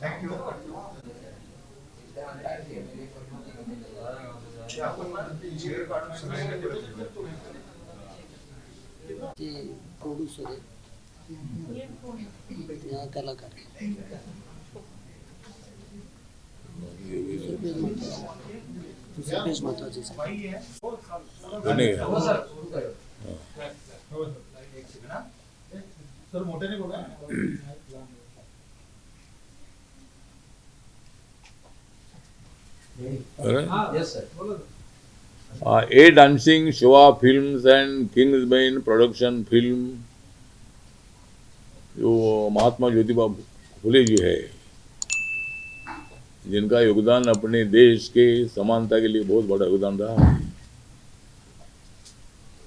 ते प्रोड्यूसर आहे, या कलाकार आहे. दुसरं पेज महत्वाचं आहे. सर मोठ्याने बोला. A Dancing, Shiva films and Kingsman production film, जो महात्मा ज्योतिबा फुले जी है, जिनका योगदान अपने देश के समानता के लिए बहुत बड़ा योगदान रहा है।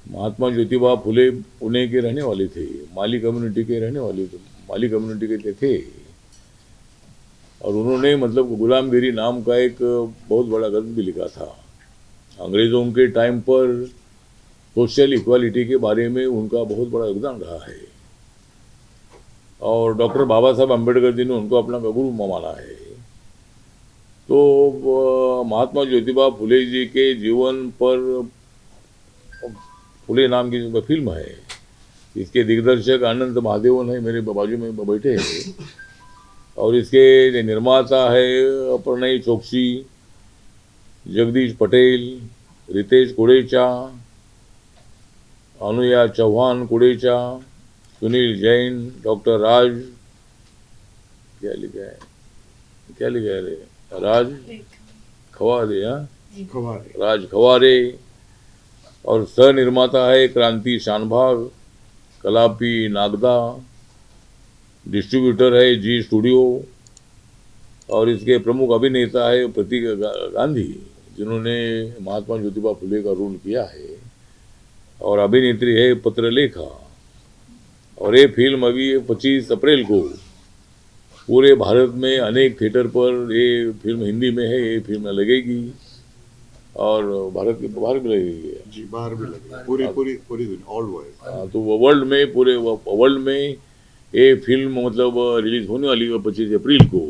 महात्मा ज्योतिबा फुले पुणे के रहने वाले थे, माली कम्युनिटी के रहने वाले थे, माली कम्युनिटी के थे, और उन्होंने मतलब गुलामगिरी नाम का एक बहुत बड़ा ग्रंथ भी लिखा था। अंग्रेज़ों के टाइम पर सोशल इक्वालिटी के बारे में उनका बहुत बड़ा योगदान रहा है, और डॉक्टर बाबा साहब अम्बेडकर जी ने उनको अपना गुरु माना है। तो महात्मा ज्योतिबा फुले जी के जीवन पर फुले नाम की जो फिल्म है, इसके दिग्दर्शक अनंत महादेवन है, मेरे बाजू में बैठे हैं, और इसके निर्माता है अपर्णय चौकसी, जगदीश पटेल, रितेश कुड़ेचा, अनुया चौहान कुड़ेचा, सुनील जैन, डॉक्टर राज, क्या लिखा है रे, राज खवारे, राज खवारे, और सह निर्माता है क्रांति शानभाग, कलापी नागदा, डिस्ट्रीब्यूटर है जी स्टूडियो, और इसके प्रमुख अभिनेता है प्रतीक गांधी, जिन्होंने महात्मा ज्योतिबा फुले का रोल किया है, और अभिनेत्री है पत्रलेखा। और ये फिल्म अभी 25 अप्रैल को पूरे भारत में अनेक थिएटर पर, ये फिल्म हिंदी में है, ये फिल्म लगेगी, और भारत के बाहर भी लगेगी जी, बाहर भी लगेगी, पूरी दुनिया, ऑल वर्ल्ड। तो वर्ल्ड में, पूरे वर्ल्ड में ये फिल्म मतलब रिलीज होने वाली है 25 अप्रैल को,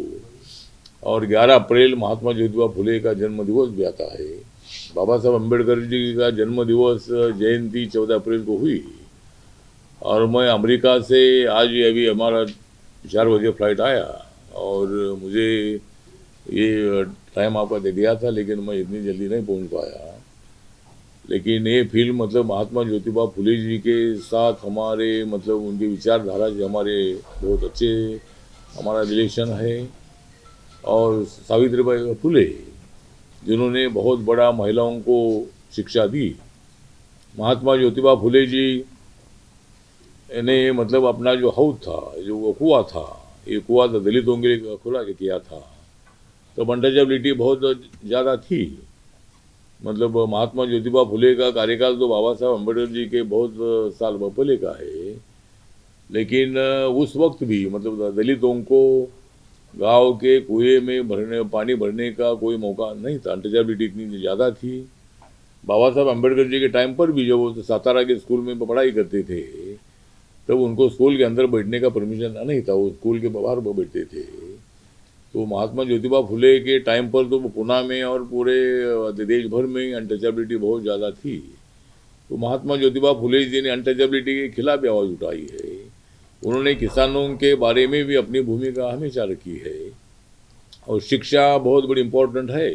और 11 अप्रैल महात्मा ज्योतिबा फुले का जन्म दिवस भी आता है। बाबा साहब अम्बेडकर जी का जन्म दिवस जयंती 14 अप्रैल को हुई, और मैं अमेरिका से आज अभी हमारा 4 बजे फ्लाइट आया, और मुझे ये टाइम आपका दे दिया था, लेकिन मैं इतनी जल्दी नहीं पहुंच पाया। लेकिन ये फिल्म मतलब महात्मा ज्योतिबा फुले जी के साथ हमारे मतलब उनकी विचारधारा से हमारे बहुत अच्छे हमारा रिलेशन है, और सावित्रीबाई फुले जिन्होंने बहुत बड़ा महिलाओं को शिक्षा दी। महात्मा ज्योतिबा फुले जी ने मतलब अपना जो हाउस था, जो वो कुआं था, ये कुआं तो दलितों के लिए खुला किया था, तो अनटचेबिलिटी बहुत ज़्यादा थी। मतलब महात्मा ज्योतिबा फुले का कार्यकाल तो बाबा साहब अम्बेडकर जी के बहुत साल पहले का है, लेकिन उस वक्त भी मतलब दलितों को गांव के कुएं में पानी भरने का कोई मौका नहीं था, अनटचेबिलिटी इतनी ज़्यादा थी। बाबा साहब अम्बेडकर जी के टाइम पर भी जब वो सातारा के स्कूल में पढ़ाई करते थे, तब उनको स्कूल के अंदर बैठने का परमिशन नहीं था, वो स्कूल के बाहर बैठते थे। तो महात्मा ज्योतिबा फुले के टाइम पर तो पुणे में और पूरे देश भर में अनटचेबिलिटी बहुत ज़्यादा थी। तो महात्मा ज्योतिबा फुले जी ने अनटचेबिलिटी के खिलाफ आवाज़ उठाई है। उन्होंने किसानों के बारे में भी अपनी भूमिका हमेशा रखी है, और शिक्षा बहुत बड़ी इम्पोर्टेंट है।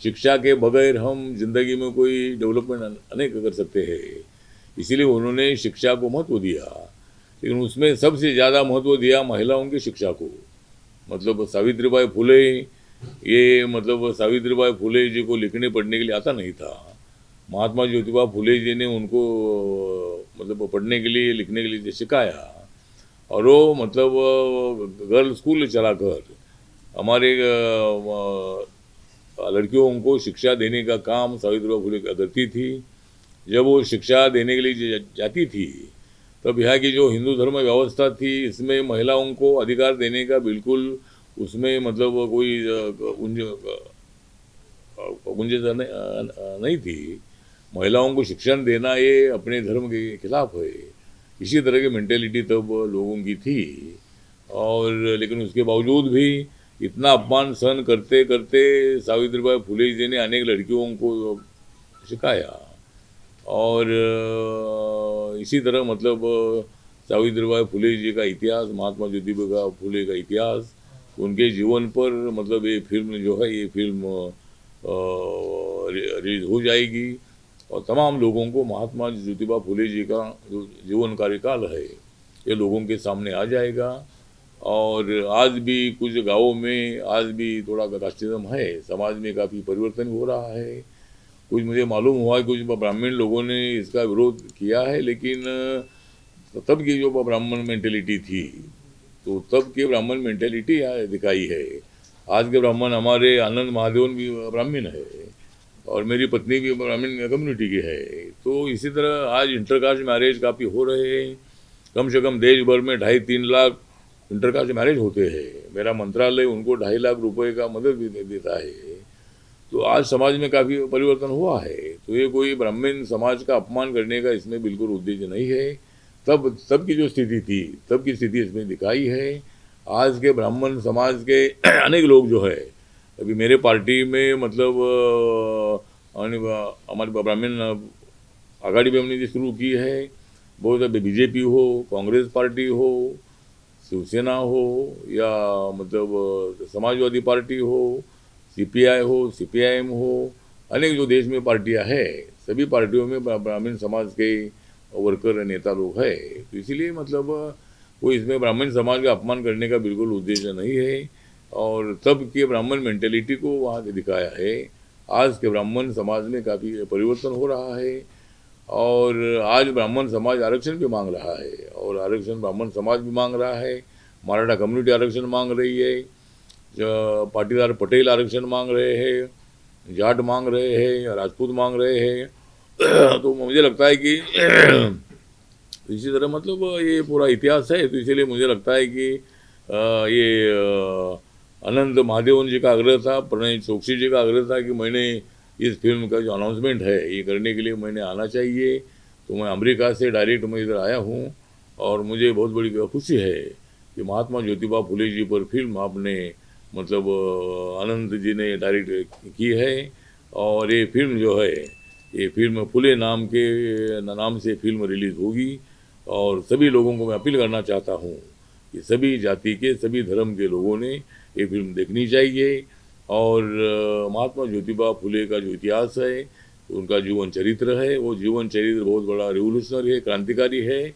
शिक्षा के बगैर हम जिंदगी में कोई डेवलपमेंट नहीं कर सकते हैं, इसीलिए उन्होंने शिक्षा को महत्व दिया, लेकिन उसमें सबसे ज़्यादा महत्व दिया महिलाओं की शिक्षा को। मतलब सावित्रीबाई फुले, ये मतलब सावित्रीबाई फुले जी को लिखने पढ़ने के लिए आता नहीं था। महात्मा ज्योतिबा फुले जी ने उनको मतलब पढ़ने के लिए लिखने के लिए सिखाया, और वो मतलब गर्ल स्कूल चलाकर हमारे लड़कियों को शिक्षा देने का काम सावित्रीबाई फुले करती थी। जब वो शिक्षा देने के लिए जाती थी, तब यहाँ की जो हिंदू धर्म व्यवस्था थी, इसमें महिलाओं को अधिकार देने का बिल्कुल उसमें मतलब कोई गुंजाइश नहीं थी। महिलाओं को शिक्षण देना ये अपने धर्म के खिलाफ है, इसी तरह की मेंटेलिटी तब लोगों की थी। और लेकिन उसके बावजूद भी इतना अपमान सहन करते करते सावित्रीबाई फुले जी ने अनेक लड़कियों को सिखाया। और इसी तरह मतलब सावित्रीबाई फुले जी का इतिहास, महात्मा ज्योतिबा फुले का इतिहास, उनके जीवन पर मतलब ये फिल्म जो है, ये फिल्म रिलीज हो जाएगी और तमाम लोगों को महात्मा ज्योतिबा फुले जी का जो जीवन कार्यकाल है ये लोगों के सामने आ जाएगा। और आज भी कुछ गांवों में आज भी थोड़ा कास्टिज्म है, समाज में काफ़ी परिवर्तन हो रहा है। कुछ मुझे मालूम हुआ है कुछ ब्राह्मण लोगों ने इसका विरोध किया है, लेकिन तब की जो ब्राह्मण मेंटेलिटी थी तो तब की ब्राह्मण मेंटेलिटी दिखाई है। आज के ब्राह्मण, हमारे आनंद महादेवन भी ब्राह्मण है और मेरी पत्नी भी ब्राह्मण कम्युनिटी की है। तो इसी तरह आज इंटरकास्ट मैरिज काफ़ी हो रहे हैं। कम से कम देश भर में 2.5-3 लाख इंटरकास्ट मैरिज होते हैं। मेरा मंत्रालय उनको 2.5 लाख रुपए का मदद भी देता है। तो आज समाज में काफ़ी परिवर्तन हुआ है। तो ये कोई ब्राह्मण समाज का अपमान करने का इसमें बिल्कुल उद्देश्य नहीं है। तब की जो स्थिति थी, तब की स्थिति इसमें दिखाई है। आज के ब्राह्मण समाज के अनेक लोग जो है, अभी मेरे पार्टी में मतलब हमारे ब्राह्मण आघाड़ी भी हमने शुरू की है। बहुत बीजेपी हो, कांग्रेस पार्टी हो, शिवसेना हो या मतलब समाजवादी पार्टी हो, सीपीआई हो, सीपीआईएम हो, अनेक जो देश में पार्टियां हैं, सभी पार्टियों में ब्राह्मण समाज के वर्कर नेता लोग हैं। तो इसीलिए मतलब कोई इसमें ब्राह्मण समाज का अपमान करने का बिल्कुल उद्देश्य नहीं है। और तब के ब्राह्मण मेंटेलिटी को वहाँ दिखाया है। आज के ब्राह्मण समाज में काफ़ी परिवर्तन हो रहा है और आज ब्राह्मण समाज आरक्षण भी मांग रहा है और आरक्षण ब्राह्मण समाज भी मांग रहा है। मराठा कम्युनिटी आरक्षण मांग रही है, पाटीदार पटेल आरक्षण मांग रहे हैं, जाट मांग रहे हैं, राजपूत मांग रहे हैं। तो मुझे लगता है कि इसी तरह मतलब ये पूरा इतिहास है। तो इसीलिए मुझे लगता है कि ये आनंद महादेवन जी का आग्रह था, प्रणय चौकसी जी का आग्रह था कि मैंने इस फिल्म का जो अनाउंसमेंट है ये करने के लिए मैंने आना चाहिए। तो मैं अमेरिका से डायरेक्ट मैं इधर आया हूँ और मुझे बहुत बड़ी खुशी है कि महात्मा ज्योतिबा फुले जी पर फिल्म आपने मतलब आनंद जी ने डायरेक्ट की है। और ये फिल्म जो है, ये फिल्म फुले नाम से फिल्म रिलीज़ होगी। और सभी लोगों को मैं अपील करना चाहता हूँ कि सभी जाति के, सभी धर्म के लोगों ने ये फिल्म देखनी चाहिए। और महात्मा ज्योतिबा फुले का जो इतिहास है, उनका जीवन चरित्र है, वो जीवन चरित्र बहुत बड़ा रिवोल्यूशनरी है, क्रांतिकारी है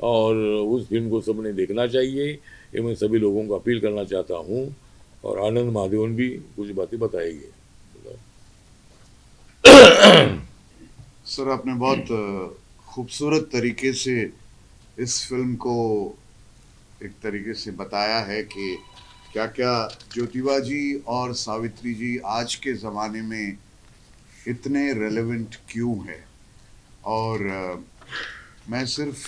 और उस फिल्म को सबने देखना चाहिए। ये मैं सभी लोगों को अपील करना चाहता हूँ। और आनंद महादेवन भी कुछ बातें बताएंगे। सर, आपने बहुत खूबसूरत तरीके से इस फिल्म को एक तरीके से बताया है कि क्या क्या ज्योतिबा जी और सावित्री जी आज के ज़माने में इतने रेलेवेंट क्यों है। और मैं सिर्फ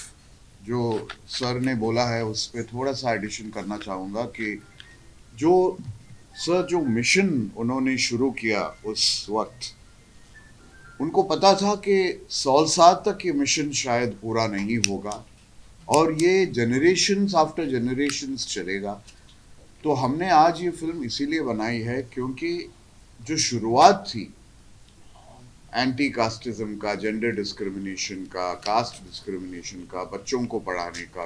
जो सर ने बोला है उस पर थोड़ा सा एडिशन करना चाहूँगा कि जो मिशन उन्होंने शुरू किया उस वक्त, उनको पता था कि 100 साल तक ये मिशन शायद पूरा नहीं होगा और ये जनरेशन्स आफ्टर जनरेशन्स चलेगा। तो हमने आज ये फिल्म इसीलिए बनाई है क्योंकि जो शुरुआत थी एंटी कास्टिज्म का, जेंडर डिस्क्रिमिनेशन का, कास्ट डिस्क्रिमिनेशन का, बच्चों को पढ़ाने का,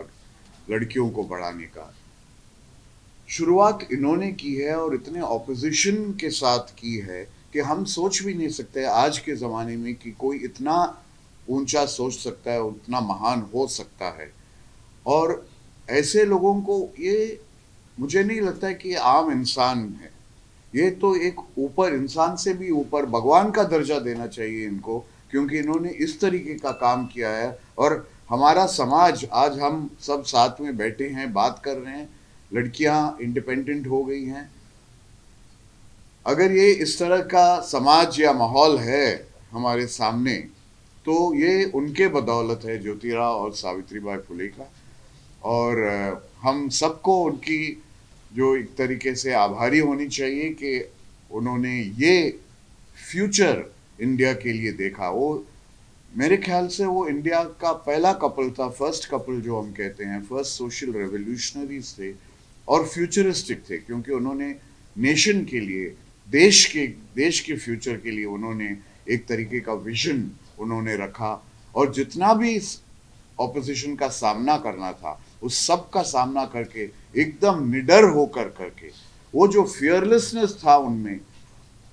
लड़कियों को पढ़ाने का, शुरुआत इन्होंने की है और इतने ऑपोजिशन के साथ की है कि हम सोच भी नहीं सकते आज के ज़माने में कि कोई इतना ऊंचा सोच सकता है, उतना महान हो सकता है। और ऐसे लोगों को ये मुझे नहीं लगता है कि ये आम इंसान है, ये तो एक ऊपर इंसान से भी ऊपर भगवान का दर्जा देना चाहिए इनको, क्योंकि इन्होंने इस तरीके का काम किया है। और हमारा समाज, आज हम सब साथ में बैठे हैं, बात कर रहे हैं, लड़कियां इंडिपेंडेंट हो गई हैं। अगर ये इस तरह का समाज या माहौल है हमारे सामने तो ये उनके बदौलत है, ज्योतिराव और सावित्रीबाई फुले का। और हम सबको उनकी जो एक तरीके से आभारी होनी चाहिए कि उन्होंने ये फ्यूचर इंडिया के लिए देखा। वो मेरे ख्याल से वो इंडिया का पहला कपल था, फर्स्ट कपल जो हम कहते हैं, फर्स्ट सोशल रेवोल्यूशनरीज थे और फ्यूचरिस्टिक थे, क्योंकि उन्होंने नेशन के लिए, देश के फ्यूचर के लिए उन्होंने एक तरीके का विजन उन्होंने रखा, और जितना भी ऑपोजिशन का सामना करना था उस सब का सामना करके एकदम निडर होकर करके, वो जो फियरलेसनेस था उनमें,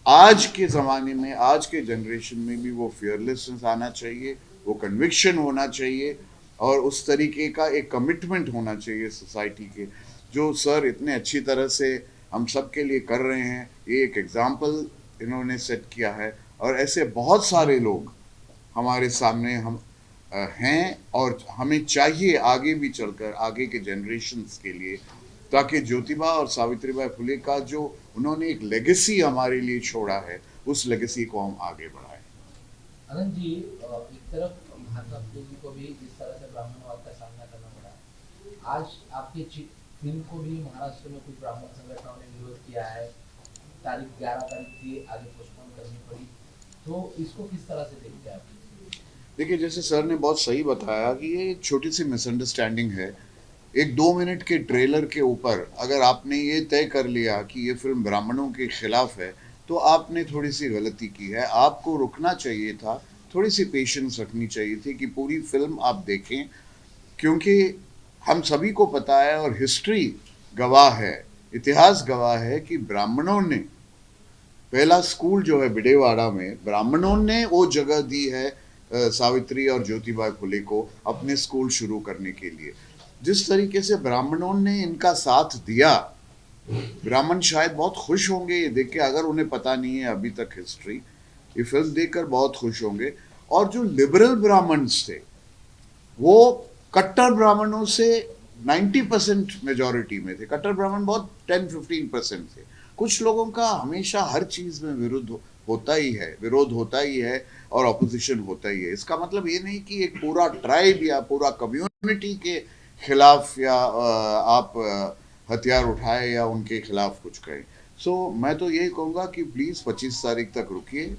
आज के ज़माने में, आज के जनरेशन में भी वो फियरलेसनेस आना चाहिए, वो कन्विक्शन होना चाहिए, और उस तरीके का एक कमिटमेंट होना चाहिए सोसाइटी के, जो सर इतने अच्छी तरह से हम सब के लिए कर रहे हैं। ये एक एग्जाम्पल इन्होंने सेट किया है, और ऐसे बहुत सारे लोग हमारे सामने हम हैं, और हमें चाहिए आगे भी चलकर, आगे के जनरेशन्स के लिए, ताकि ज्योतिबा और सावित्रीबाई फुले का जो उन्होंने एक लेगेसी हमारे लिए छोड़ा है, उस लेगेसी को हम आगे बढ़ाएं। आनंद जी, एक तरफ महात्मा फुले जी को भी जिस तरह से ब्राह्मणवाद का सामना करना पड़ा, आज आपकी फिल्म को भी महाराष्ट्र में कुछ ब्राह्मण संगठनों ने विरोध किया है, तारीख 11 तारीख थी, आगे पोस्टपोन करनी पड़ी, तो इसको किस तरह से देखते हैं आप? देखिए, जैसे सर ने बहुत सही बताया कि ये एक छोटी सी मिसअंडरस्टैंडिंग है। एक 2 मिनट के ट्रेलर के ऊपर अगर आपने ये तय कर लिया कि ये फिल्म ब्राह्मणों के खिलाफ है, तो आपने थोड़ी सी गलती की है। आपको रुकना चाहिए था, थोड़ी सी पेशेंस रखनी चाहिए थी कि पूरी फिल्म आप देखें, क्योंकि हम सभी को पता है और हिस्ट्री गवाह है, इतिहास गवाह है कि ब्राह्मणों ने पहला स्कूल जो है बिडेवाड़ा में, ब्राह्मणों ने वो जगह दी है सावित्री और ज्योतिबा फुले को अपने स्कूल शुरू करने के लिए। जिस तरीके से ब्राह्मणों ने इनका साथ दिया, ब्राह्मण शायद बहुत खुश होंगे ये देख के, अगर उन्हें पता नहीं है अभी तक हिस्ट्री, ये फिल्म देखकर बहुत खुश होंगे। और जो लिबरल ब्राह्मण्स थे, वो कट्टर ब्राह्मणों से 90% मेजॉरिटी में थे। कट्टर ब्राह्मण बहुत 10-15% थे। कुछ लोगों का हमेशा हर चीज़ में विरोध होता ही है और ऑपोजिशन होता ही है। इसका मतलब ये नहीं कि एक पूरा ट्राइब या पूरा कम्युनिटी के खिलाफ या आप हथियार उठाए या उनके खिलाफ कुछ करें। सो मैं तो यही कहूँगा कि प्लीज़ 25 तारीख तक रुकिए,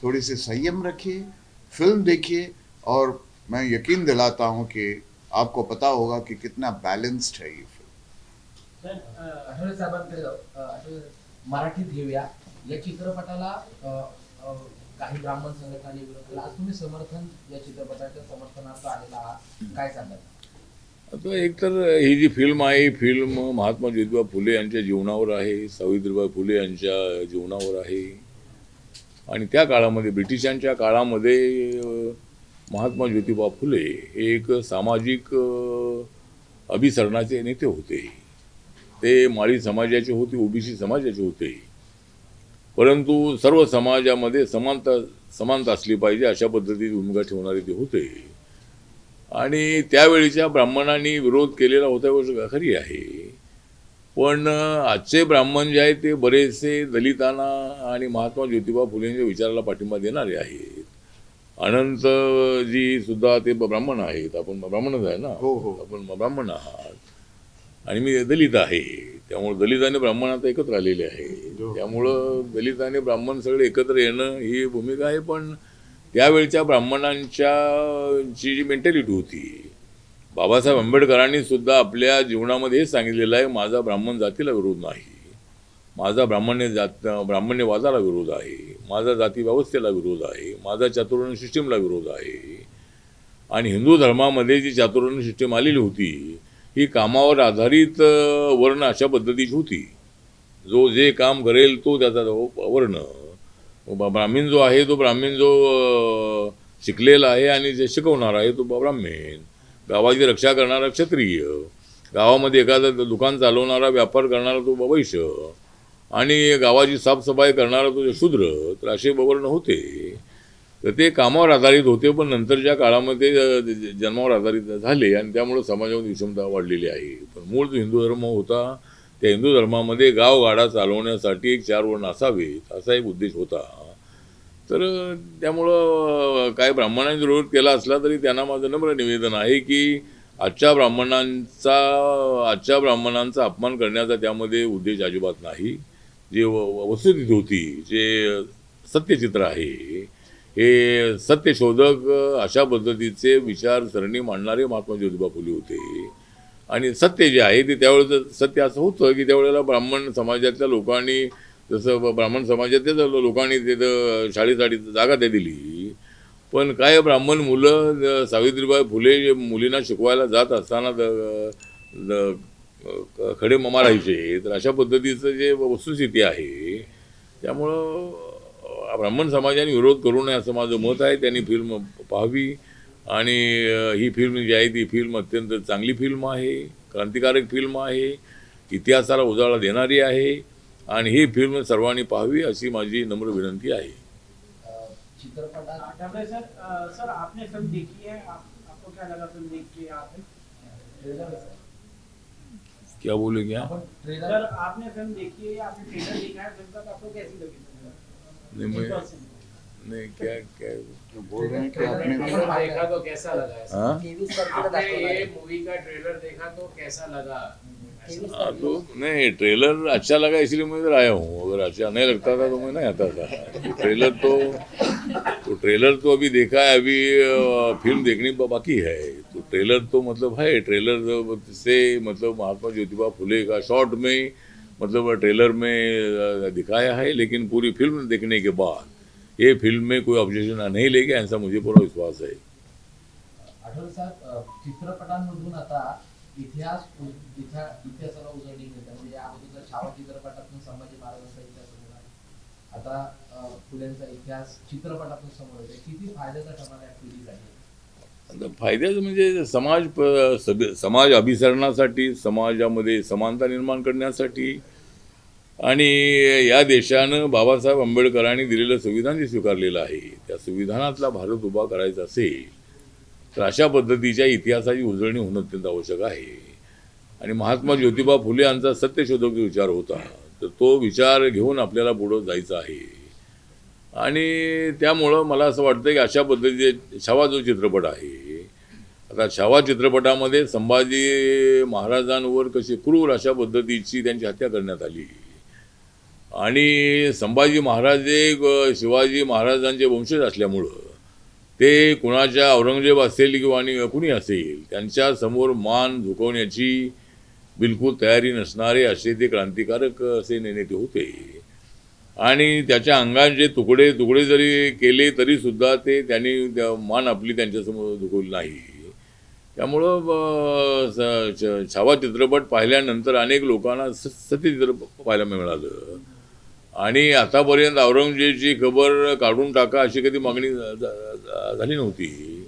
थोड़ी सी संयम रखिए, फिल्म देखिए, और मैं यकीन दिलाता हूँ कि आपको पता होगा कि कितना बैलेंस्ड है ये फिल्म। आठवले साहेबांकडे जाऊ. आठवले, मराठीत घेऊया. या चित्रपटाला काही ब्राह्मण संघटनांनी विरोध केला. आज तुम्ही समर्थन या चित्रपटाच्या समर्थनार्थ आलेला आहात, काय सांगाल? आता एकतर ही जी फिल्म आहे, ही फिल्म महात्मा ज्योतिबा फुले यांच्या जीवनावर आहे, सावित्रीबाई फुले यांच्या जीवनावर आहे. आणि त्या काळामध्ये, ब्रिटिशांच्या काळामध्ये महात्मा ज्योतिबा फुले हे एक सामाजिक अभिसरणाचे नेते होते. ते माळी समाजाचे होते, ओबीसी समाजाचे होते. परंतु सर्व समाजामध्ये समानता असली पाहिजे अशा पद्धतीची भूमिका ठेवणारे ते होते. आणि त्यावेळीच्या ब्राह्मणांनी विरोध केलेला होता, गोष्ट खरी आहे. पण आजचे ब्राह्मण जे आहेत ते बरेचसे दलितांना आणि महात्मा ज्योतिबा फुलेंच्या विचाराला पाठिंबा देणारे आहेत. अनंतजी सुद्धा ते ब्राह्मण आहेत. आपण ब्राह्मणच आहे ना, आपण ब्राह्मण आहात आणि मी दलित आहे. त्यामुळे दलित आणि ब्राह्मण आता एकत्र आलेले आहे. त्यामुळं दलित आणि ब्राह्मण सगळे एकत्र येणं ही भूमिका आहे. पण त्यावेळच्या ब्राह्मणांच्या जी मेंटॅलिटी होती, बाबासाहेब आंबेडकरांनी सुद्धा आपल्या जीवनामध्ये हेच सांगितलेलं आहे, माझा ब्राह्मण जातीला विरोध नाही, माझा ब्राह्मण्यवादाला विरोध आहे, माझा जाती व्यवस्थेला विरोध आहे, माझा चातुर्वर्ण सिस्टीमला विरोध आहे. आणि हिंदू धर्मामध्ये जी चातुर्वर्ण सिस्टीम आलेली होती, ही कामावर आधारित वर्ण अशा पद्धतीची होती. जो जे काम करेल तो त्याचा वर्ण. ब्राह्मण जो आहे तो ब्राह्मण जो शिकलेला आहे आणि जे शिकवणारा आहे तो ब्राह्मण. गावाची रक्षा करणारा क्षत्रिय, गावामध्ये एखादं दुकान चालवणारा, व्यापार करणारा तो वैश्य, आणि गावाची साफसफाई करणारा तो शूद्र. तर असे वर्ण होते. तर ते कामावर आधारित होते. पण नंतरच्या काळामध्ये जन्मावर आधारित झाले आणि त्यामुळे समाजामध्ये विषमता वाढलेली आहे. पण मूळ जो हिंदू धर्म होता, त्या हिंदू धर्मामध्ये गावगाडा चालवण्यासाठी एक 4 वर्ण असावेत असा एक उद्देश होता. तर त्यामुळं काय ब्राह्मणांनी विरोध केला असला तरी त्यांना माझं नम्र निवेदन आहे की आजच्या ब्राह्मणांचा अपमान करण्याचा त्यामध्ये उद्देश अजिबात नाही. जे वस्तुस्थिती होती, जे सत्यचित्र आहे, हे सत्यशोधक अशा पद्धतीचे विचारसरणी मांडणारे महात्मा ज्योतिबा फुले होते. आणि सत्य जे आहे ते त्यावेळेस सत्य असं होतं की त्यावेळेला ब्राह्मण समाजातल्या लोकांनी, जसं ब्राह्मण समाजातल्या लोकांनी तिथं शाळेसाठी जागा त्या दिली, पण काय ब्राह्मण मुलं सावित्रीबाई फुले जे मुलींना शिकवायला जात असताना खडे मामा राहायचे, तर अशा पद्धतीचं जे वस्तुस्थिती आहे, त्यामुळं ब्राह्मण समाजाने विरोध करू नये असं माझं मत आहे. त्यांनी फिल्म पाहावी आणि ही फिल्म जी आहे ती फिल्म अत्यंत चांगली फिल्म आहे, क्रांतिकारक फिल्म आहे, इतिहासाला उजाळा देणारी आहे आणि ही फिल्म सर्वांनी पाहावी अशी माझी नम्र विनंती आहे. चित्रपटात सर आपने फिल्म देखी है, आपको क्या लगा फिल्म देख के? आपने क्या बोले क्या? सर आपने फिल्म देखी है या आपने ट्रेलर देखा है फिल्म का, तो आपको कैसी लगी? नहीं क्या क्या तो बोल रहे हैं कि आपने ट्रेलर देखा तो कैसा लगा? हाँ? आपने ये मूवी का ट्रेलर देखा तो कैसा लगा? हाँ, तो नहीं ट्रेलर अच्छा लगा इसलिए मैं इधर आया हूँ, अगर अच्छा नहीं लगता था तो मैं नहीं आता था. ट्रेलर तो अभी देखा है, अभी फिल्म देखनी बाकी है. तो ट्रेलर तो मतलब है, ट्रेलर से मतलब महात्मा ज्योतिबा फुले का शॉर्ट में मतलब ट्रेलर में दिखाया है, लेकिन पूरी फिल्म देखने के बाद ये फिल्म में कोई ऑब्जेक्शन नहीं लेगा ऐसा मुझे पूरा विश्वास है. आठवले साहेब, चित्रपटांमधून आता इतिहासाला उजळणी मिळते. म्हणजे या अगोदर छावा चित्रपटातून संभाजी महाराजांचा इतिहास समोर आला, आता फुलेंचा इतिहास चित्रपटातून समोर येतो. किती फायद्याचा ठरणार आहे पिढीसाठी? फायद्याचं म्हणजे समाज अभिसरणासाठी, समाजामध्ये समानता निर्माण करण्यासाठी आणि या देशानं बाबासाहेब आंबेडकरांनी दिलेलं संविधान जे स्वीकारलेलं आहे त्या संविधानातला भारत उभा करायचा असेल तर अशा पद्धतीच्या इतिहासाची उजळणी होणं अत्यंत आवश्यक आहे. आणि महात्मा ज्योतिबा फुले यांचा सत्यशोधक जो विचार होता तर तो विचार घेऊन आपल्याला पुढं जायचं आहे. आणि त्यामुळं मला असं वाटतं की अशा पद्धतीचे छावा जो चित्रपट आहे, आता छावा चित्रपटामध्ये संभाजी महाराजांवर कशी क्रूर अशा पद्धतीची त्यांची हत्या करण्यात आली आणि संभाजी महाराज हे शिवाजी महाराजांचे वंशज असल्यामुळं ते कुणाच्या औरंगजेब असेल किंवा कुणी असेल त्यांच्या समोर मान झुकवण्याची बिलकुल तयारी नसणारे असे ते क्रांतिकारक असे नेते होते. आणि त्याच्या अंगाचे तुकडे तुकडे जरी केले तरीसुद्धा ते त्यांनी मान आपली त्यांच्यासमोर झुकवली नाही. त्यामुळं छावा चित्रपट पाहिल्यानंतर अनेक लोकांना सत्यचित्रपट पाहायला मिळालं आणि आतापर्यंत औरंगजेबची खबर काढून टाका अशी कधी मागणी झाली नव्हती.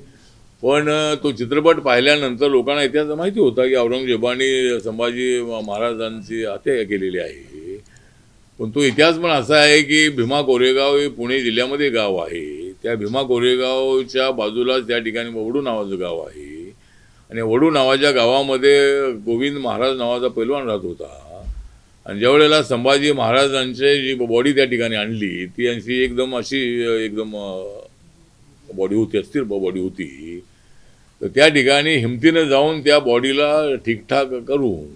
पण तो चित्रपट पाहिल्यानंतर लोकांना इतिहास माहिती होता की औरंगजेबाने संभाजी महाराजांची हत्या केलेली आहे. पण तो इतिहास पण असा आहे की भीमा कोरेगाव हे पुणे जिल्ह्यामध्ये गाव आहे. त्या भीमा कोरेगावच्या बाजूलाच त्या ठिकाणी वडू नावाचं गाव आहे आणि वडू नावाच्या गावामध्ये गोविंद महाराज नावाचा पैलवान राहत होता. आणि ज्यावेळेला संभाजी महाराजांची जी बॉडी त्या ठिकाणी आणली ती अशी एकदम बॉडी होती, अस्थिर बॉडी होती. तर त्या ठिकाणी हिमतीनं जाऊन त्या बॉडीला ठीकठाक करून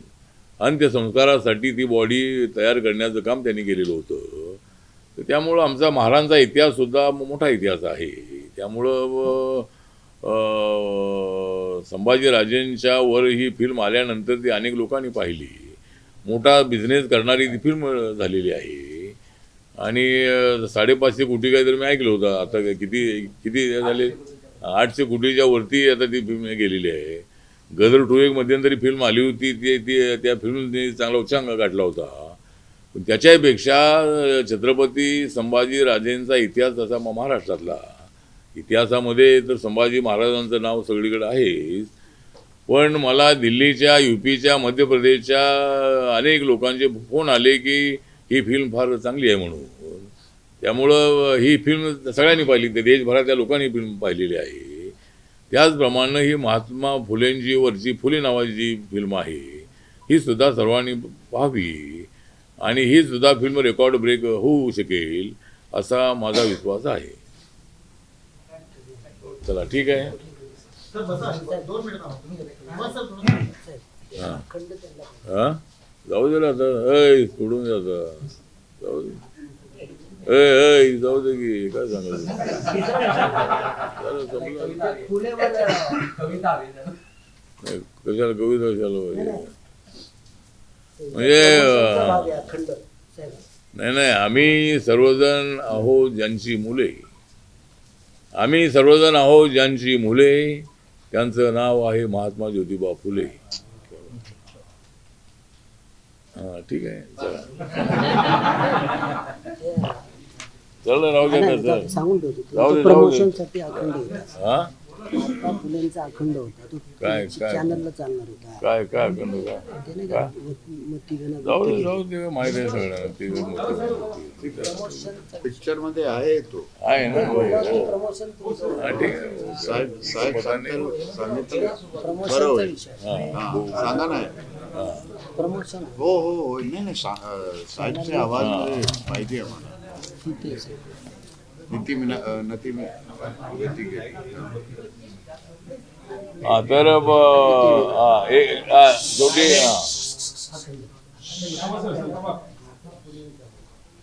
अंत्यसंस्कारासाठी ती बॉडी तयार करण्याचं काम त्यांनी केलेलं होतं. तर त्यामुळं आमचा महाराजांचा इतिहाससुद्धा मोठा इतिहास आहे. त्यामुळं संभाजीराजेंच्या वर ही फिल्म आल्यानंतर ती अनेक लोकांनी पाहिली. मोठा बिझनेस करणारी ती फिल्म झालेली आहे आणि 550 कोटी काहीतरी मी ऐकलं होतं. आता किती झाले, 800 कोटीच्या वरती आता ती फिल्म गेलेली आहे. गदर 2 एक मध्यंतरी फिल्म आली होती, ती त्या फिल्मने चांगला उच्चांक गाठला होता. पण त्याच्यापेक्षा छत्रपती संभाजीराजेंचा इतिहास असा महाराष्ट्रातला इतिहासामध्ये तर संभाजी महाराजांचं नाव सगळीकडे आहेच. पण मला दिल्लीच्या, यूपीच्या, मध्य प्रदेशच्या अनेक लोकांचे फोन आले की ही फिल्म फार चांगली आहे म्हणून. त्यामुळं ही फिल्म सगळ्यांनी पाहिली, ते देशभरातल्या लोकांनी फिल्म पाहिलेली आहे. त्याचप्रमाणे ही महात्मा फुलेंची वरची फुले नावाची जी फिल्म आहे ही सुद्धा सर्वांनी पाहावी आणि ही सुद्धा फिल्म रेकॉर्ड ब्रेक होऊ शकेल असा माझा विश्वास आहे. चला ठीक आहे. सर बसा 2 मिनिट हां हां जाऊ दे आता, सोडून जाता जाऊ दे, जाऊ दे की काय सांगायचं. कविता कशाला कविता कशाला पाहिजे? ते म्हणजे, प्रमोशनचा भाग आहे अखंड साहेब. नाही आम्ही सर्वजण आहो ज्यांची मुले, आम्ही सर्वजण आहो ज्यांची मुले, त्यांचं नाव आहे महात्मा ज्योतिबा फुले. हा ठीक आहे, चला चला राहू द्या नाही, तसं. सांगून ठेवतो जाऊ दे, प्रमोशनसाठी अखंड होता. हा महात्मा फुलेंचा अखंड होता तो काय? चॅनलला चालणार होता. काय काय अखंड काय? ते नाही का मती जाऊ दे माहिती आहे सगळ्यांना. ते ठीक आहे. पिक्चर मध्ये आहे तो. आहे ना हो, हो. प्रमोशन हा, ठीक आहे. साहेब सांगितलं प्रमोशनचा बरोबर. विषय हा, सांगा ना. प्रमोशन हो नाही साहेबच्या आवाज माहिती आहे मला. तेच आहे. गती गेली. हा तर शेवटी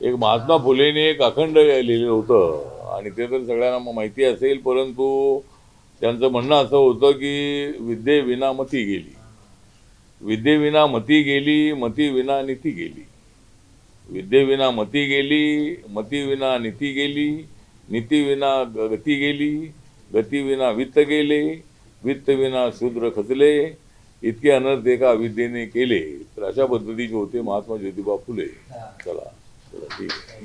एक महात्मा फुलेने एक अखंड लिहिलेलं होतं आणि ते तर सगळ्यांना माहिती असेल, परंतु त्यांचं म्हणणं असं होतं की विद्येविना मती गेली, विद्येविना मती गेली, मतीविना नीती गेली, विद्येविना मती गेली, मतीविना नीती गेली, नीतीविना गती गेली, गतीविना वित्त गेले, वित्तविना शूद्र खचले, इतके अनर्थ एका अविद्येने केले. तर अशा पद्धतीचे होते महात्मा ज्योतिबा फुले. चला ठीक आहे.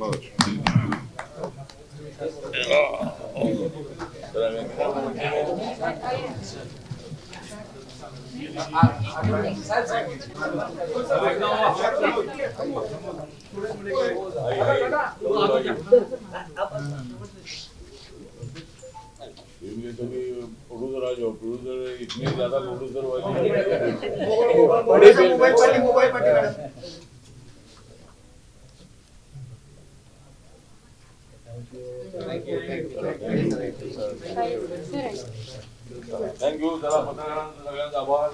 प्रोड्यूसर आ जाओ, प्रोड्यूसर इतने ज्यादा प्रोड्यूसर मोबाईल पाठी मॅडम. थँक्यू. चला पत्रकारांचा सगळ्यांचा आभार.